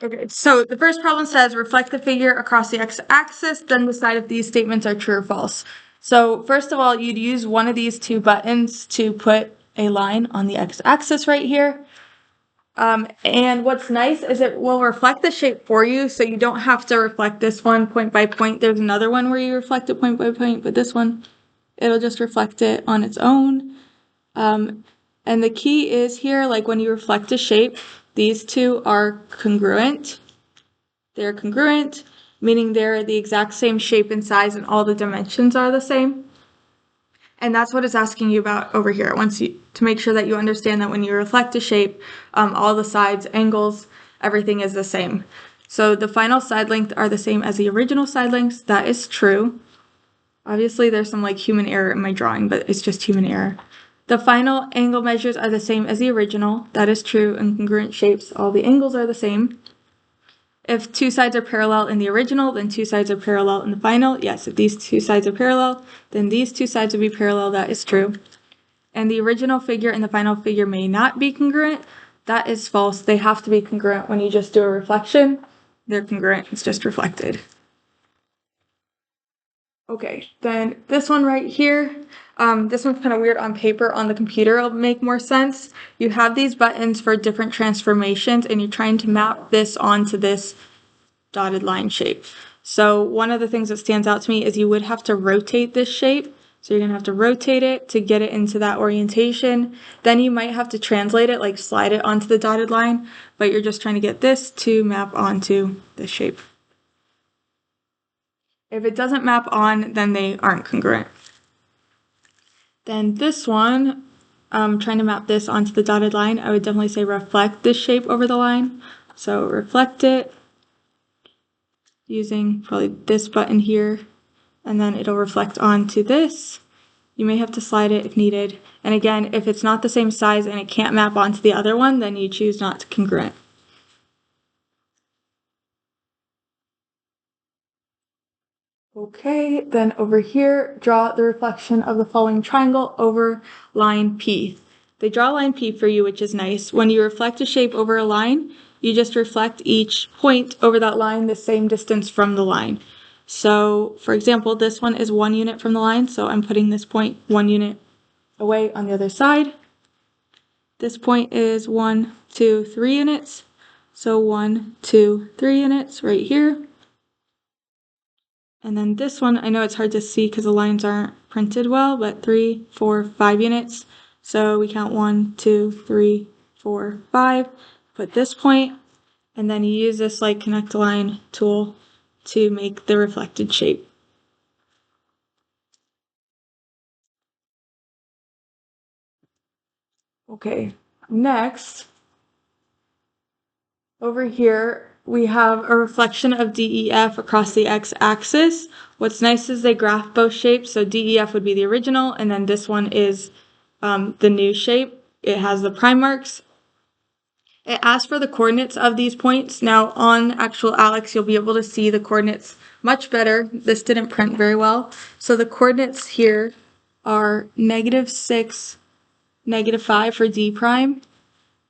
Okay, so the first problem says reflect the figure across the x-axis, then decide if these statements are true or false. So first of all, you'd use one of these two buttons to put a line on the x-axis right here. And what's nice is it will reflect the shape for you, so you don't have to reflect this one point by point. There's another one where you reflect it point by point, but this one, it'll just reflect it on its own. And the key is here, like when you reflect a shape, these two are congruent. They're congruent, meaning they're the exact same shape and size and all the dimensions are the same. And that's what it's asking you about over here. It wants you to make sure that you understand that when you reflect a shape, all the sides, angles, everything is the same. So the final side length are the same as the original side lengths. That is true. Obviously, there's some like human error in my drawing, but it's just human error. The final angle measures are the same as the original. That is true. In congruent shapes, all the angles are the same. If two sides are parallel in the original, then two sides are parallel in the final. Yes, if these two sides are parallel, then these two sides would be parallel. That is true. And the original figure and the final figure may not be congruent. That is false. They have to be congruent when you just do a reflection. They're congruent. It's just reflected. Okay, then this one right here, this one's kind of weird on paper. On the computer, it'll make more sense. You have these buttons for different transformations, and you're trying to map this onto this dotted line shape. So one of the things that stands out to me is you would have to rotate this shape. So you're going to have to rotate it to get it into that orientation. Then you might have to translate it, like slide it onto the dotted line, but you're just trying to get this to map onto this shape. If it doesn't map on, then they aren't congruent. Then this one, trying to map this onto the dotted line, I would definitely say reflect this shape over the line. So reflect it using probably this button here, and then it'll reflect onto this. You may have to slide it if needed. And again, if it's not the same size and it can't map onto the other one, then you choose not to congruent. Okay, then over here, draw the reflection of the following triangle over line P. They draw line P for you, which is nice. When you reflect a shape over a line, you just reflect each point over that line the same distance from the line. So, for example, this one is 1 unit from the line, so I'm putting this point 1 unit away on the other side. This point is 1, 2, 3 units, so 1, 2, 3 units right here. And then this one, I know it's hard to see because the lines aren't printed well, but 3, 4, 5 units. So we count 1, 2, 3, 4, 5. Put this point, and then you use this like connect line tool to make the reflected shape. Okay, next, over here, we have a reflection of DEF across the x-axis. What's nice is they graph both shapes, so DEF would be the original, and then this one is the new shape. It has the prime marks. It asks for the coordinates of these points. Now, on actual ALEKs, you'll be able to see the coordinates much better. This didn't print very well. So the coordinates here are -6, -5 for D prime.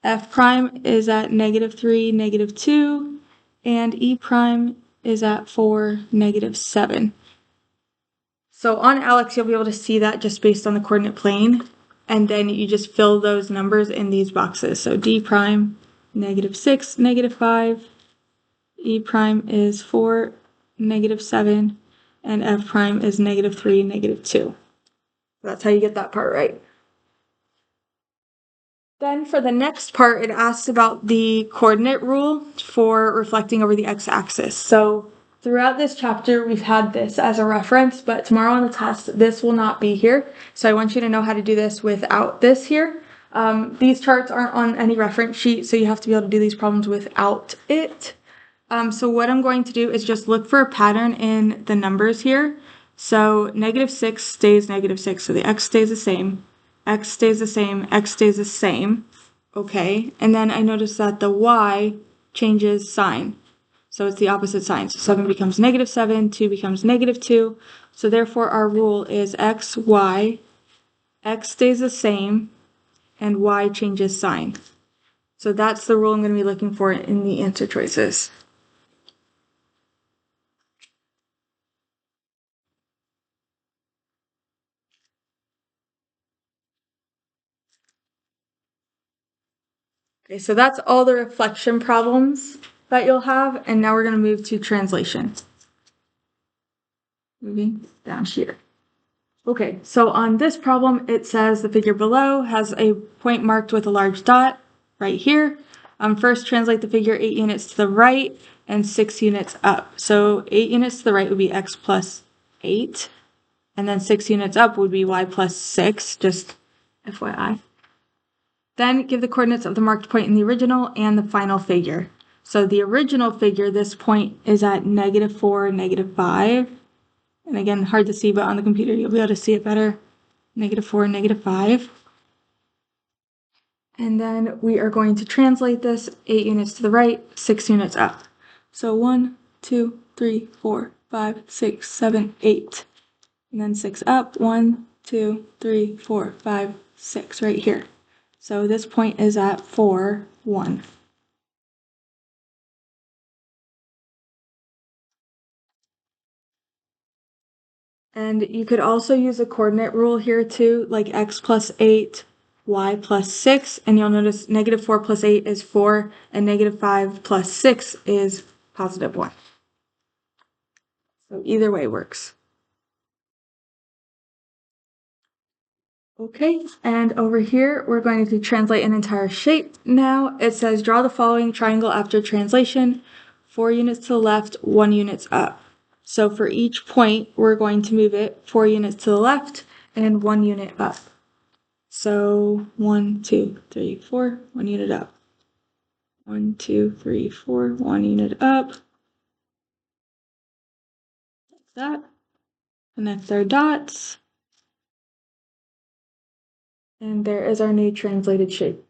F prime is at -3, -2, and E prime is at 4, -7. So on ALEKs, you'll be able to see that just based on the coordinate plane, and then you just fill those numbers in these boxes. So D prime, -6, -5, E prime is 4, -7, and F prime is -3, -2. That's how you get that part right. Then for the next part, it asks about the coordinate rule for reflecting over the x-axis. So throughout this chapter, we've had this as a reference, but tomorrow on the test, this will not be here. So I want you to know how to do this without this here. These charts aren't on any reference sheet, so you have to be able to do these problems without it. So what I'm going to do is just look for a pattern in the numbers here. So -6 stays -6, so the x stays the same. X stays the same, X stays the same, okay, and then I notice that the Y changes sign, so it's the opposite sign, so 7 becomes -7, 2 becomes -2, so therefore our rule is X, Y, X stays the same, and Y changes sign. So that's the rule I'm going to be looking for in the answer choices. Okay, so that's all the reflection problems that you'll have, and now we're going to move to translation. Moving down here. Okay, so on this problem, it says the figure below has a point marked with a large dot right here. First, translate the figure 8 units to the right and 6 units up. So 8 units to the right would be x plus 8, and then 6 units up would be y plus 6, just FYI. Then give the coordinates of the marked point in the original and the final figure. So the original figure, this point is at -4, -5. And again, hard to see, but on the computer you'll be able to see it better. -4, -5. And then we are going to translate this 8 units to the right, 6 units up. So 1, 2, 3, 4, 5, 6, 7, 8. And then 6 up, 1, 2, 3, 4, 5, 6 right here. So this point is at 4, 1. And you could also use a coordinate rule here too, like x plus 8, y plus 6, and you'll notice -4 plus 8 is 4, and -5 plus 6 is +1. So either way works. Okay, and over here, we're going to translate an entire shape now. It says, draw the following triangle after translation, 4 units to the left, 1 units up. So for each point, we're going to move it 4 units to the left and 1 unit up. So 1, 2, 3, 4, 1 unit up. 1, 2, 3, 4, 1 unit up. Like that. Connect our dots. And there is our new translated shape.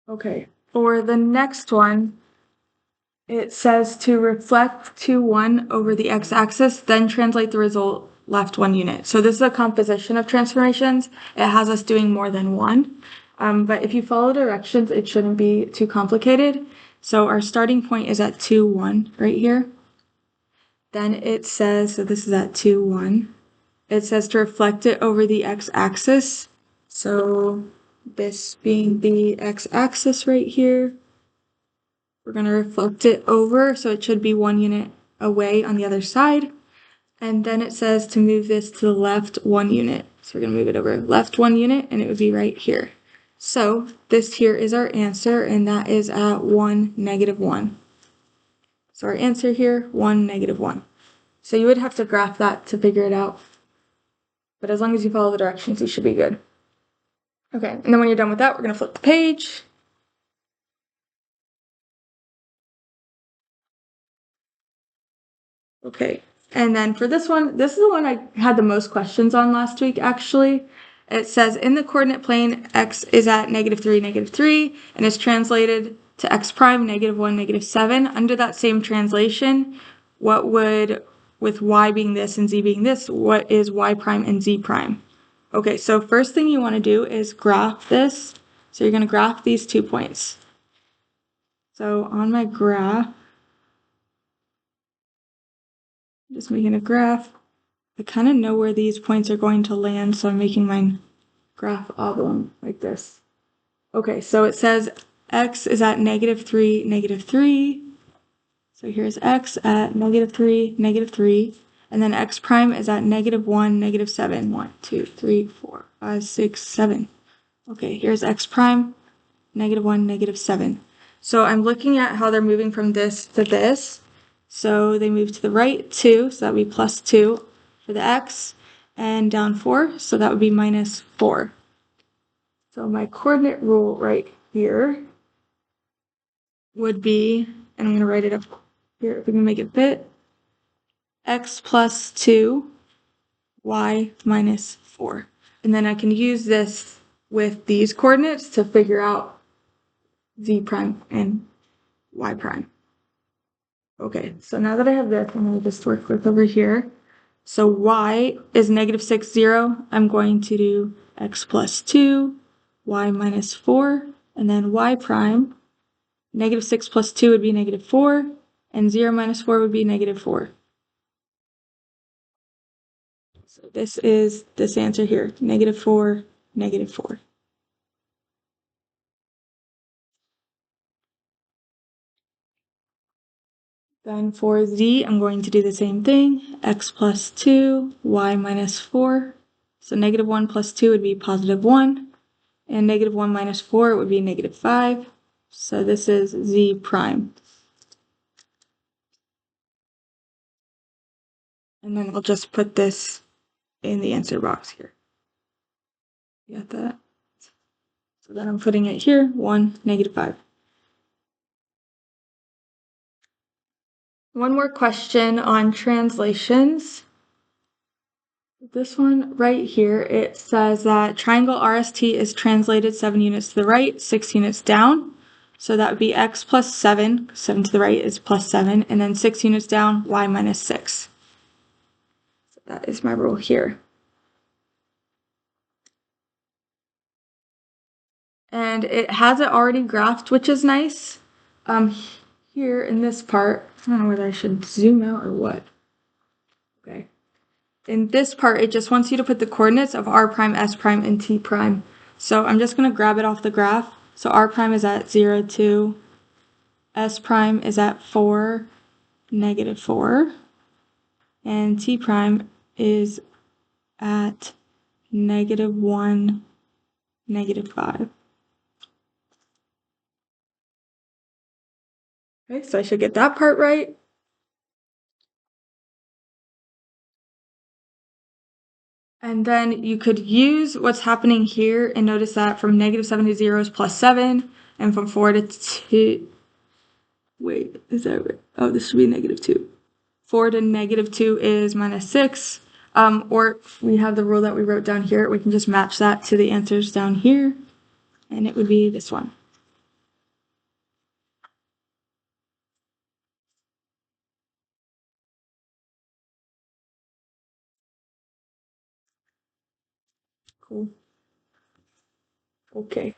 Okay, for the next one, it says to reflect 2, 1 over the x-axis, then translate the result left 1 unit. So this is a composition of transformations. It has us doing more than one. But if you follow directions, it shouldn't be too complicated. So our starting point is at 2, 1 right here. Then it says, so this is at 2, 1. It says to reflect it over the x-axis. So this being the x-axis right here. We're going to reflect it over, so it should be 1 unit away on the other side. And then it says to move this to the left 1 unit. So we're going to move it over left 1 unit, and it would be right here. So this here is our answer, and that is at 1, -1. So our answer here, 1, -1. So you would have to graph that to figure it out. But as long as you follow the directions, you should be good. Okay, and then when you're done with that, we're going to flip the page. Okay, and then for this one, this is the one I had the most questions on last week, actually. It says, in the coordinate plane, x is at -3, -3, and is translated to x prime, -1, -7. Under that same translation, what would, with y being this and z being this, what is y prime and z prime? Okay, so first thing you want to do is graph this. So you're going to graph these 2 points. So on my graph, just making a graph. I kind of know where these points are going to land, so I'm making my graph oblong like this. Okay, so it says x is at -3, -3. So here's x at -3, -3. And then x prime is at -1, -7. 1, 2, 3, 4, 5, 6, 7. Okay, here's x prime, -1, -7. So I'm looking at how they're moving from this to this. So they move to the right 2, so that would be +2 for the x, and down 4, so that would be -4. So my coordinate rule right here would be, and I'm going to write it up here if we can make it fit, x plus 2, y minus 4. And then I can use this with these coordinates to figure out z prime and y prime. Okay, so now that I have this, I'm going to just work with over here. So y is negative 6, 0. I'm going to do x plus 2, y minus 4, and then y prime. Negative 6 plus 2 would be negative 4, and 0 minus 4 would be negative 4. So this is this answer here, negative 4, negative 4. Then for z, I'm going to do the same thing, x plus 2, y minus 4. So negative 1 plus 2 would be positive 1, and negative 1 minus 4 would be negative 5. So this is z prime. And then I'll just put this in the answer box here. You got that? So then I'm putting it here, 1, negative 5. One more question on translations. This one right here, it says that triangle RST is translated 7 units to the right, 6 units down. So that would be x plus 7, 7 to the right is plus 7, and then 6 units down, y minus 6. So that is my rule here. And it has it already graphed, which is nice. Here in this part, I don't know whether I should zoom out or what. Okay. In this part, it just wants you to put the coordinates of r prime, s prime, and t prime. So I'm just going to grab it off the graph. So r prime is at 0, 2. S prime is at 4, negative 4. And t prime is at negative 1, negative 5. Okay, so I should get that part right. And then you could use what's happening here and notice that from negative 7 to 0 is plus 7, and from 4 to 2, wait, is that right? Oh, this should be negative 2. 4 to negative 2 is minus 6, or we have the rule that we wrote down here. We can just match that to the answers down here, and it would be this one. Cool. Okay.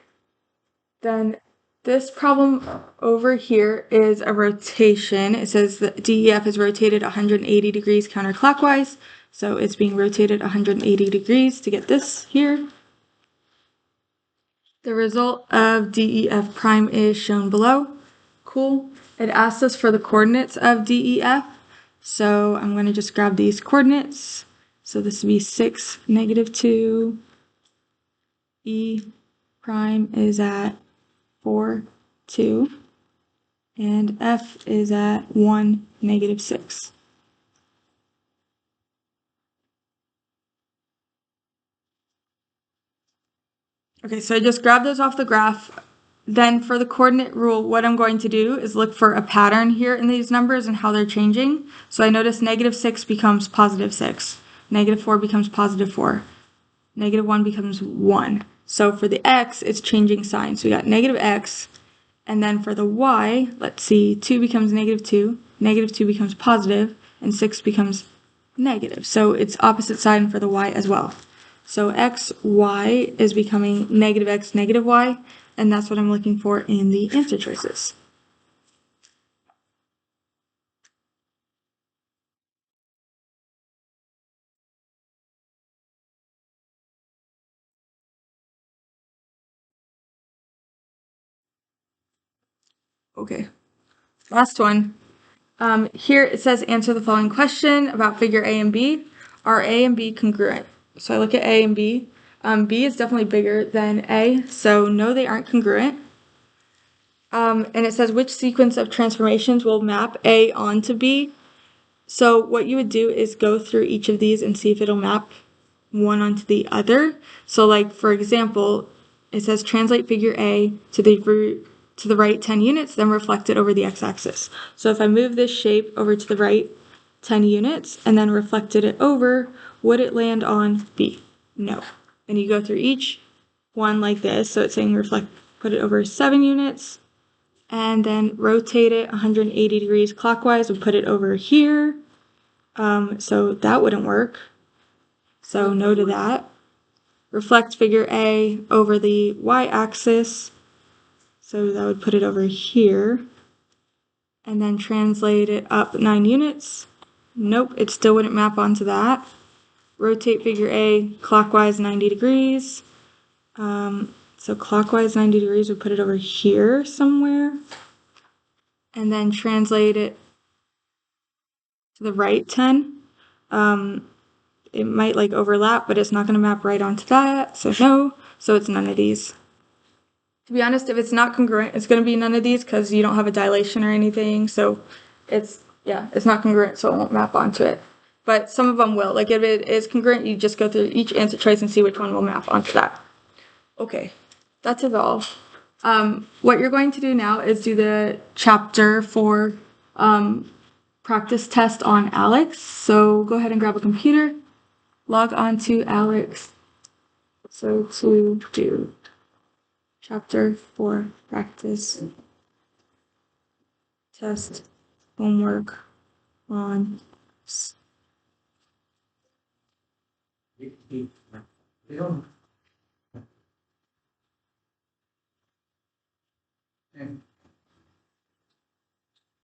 Then this problem over here is a rotation. It says that DEF is rotated 180 degrees counterclockwise. So it's being rotated 180 degrees to get this here. The result of DEF prime is shown below. Cool. It asks us for the coordinates of DEF. So I'm going to just grab these coordinates. So this would be 6, negative 2. E prime is at 4, 2. And F is at 1, negative 6. Okay, so I just grabbed those off the graph. Then for the coordinate rule, what I'm going to do is look for a pattern here in these numbers and how they're changing. So I notice negative 6 becomes positive 6. Negative 4 becomes positive 4. Negative 1 becomes 1. So for the x, it's changing sign. So we got negative x. And then for the y, let's see, 2 becomes negative 2. Negative 2 becomes positive, and 6 becomes negative. So it's opposite sign for the y as well. So x, y is becoming negative x, negative y, and that's what I'm looking for in the answer choices. Okay, last one. Here it says answer the following question about figure A and B. Are A and B congruent? So I look at A and B. B is definitely bigger than A, so no, they aren't congruent. And it says which sequence of transformations will map A onto B. So what you would do is go through each of these and see if it'll map one onto the other. So like, for example, it says translate figure A to the right 10 units, then reflect it over the x-axis. So if I move this shape over to the right 10 units and then reflected it over, would it land on B? No. And you go through each one like this. So it's saying reflect, put it over 7 units, and then rotate it 180 degrees clockwise and put it over here. So that wouldn't work. So no to that. Reflect figure A over the y-axis. So that would put it over here. And then translate it up 9 units. Nope, it still wouldn't map onto that. Rotate figure A clockwise 90 degrees. So clockwise 90 degrees would put it over here somewhere. And then translate it to the right 10. It might like overlap, but it's not going to map right onto that. So no, so it's none of these. To be honest, if it's not congruent, it's going to be none of these because you don't have a dilation or anything. So it's not congruent, so it won't map onto it. But some of them will. Like if it is congruent, you just go through each answer choice and see which one will map onto that. Okay, that's it all. What you're going to do now is do the chapter 4 practice test on ALEKs. So go ahead and grab a computer, log on to ALEKs. So to do chapter 4 practice test homework on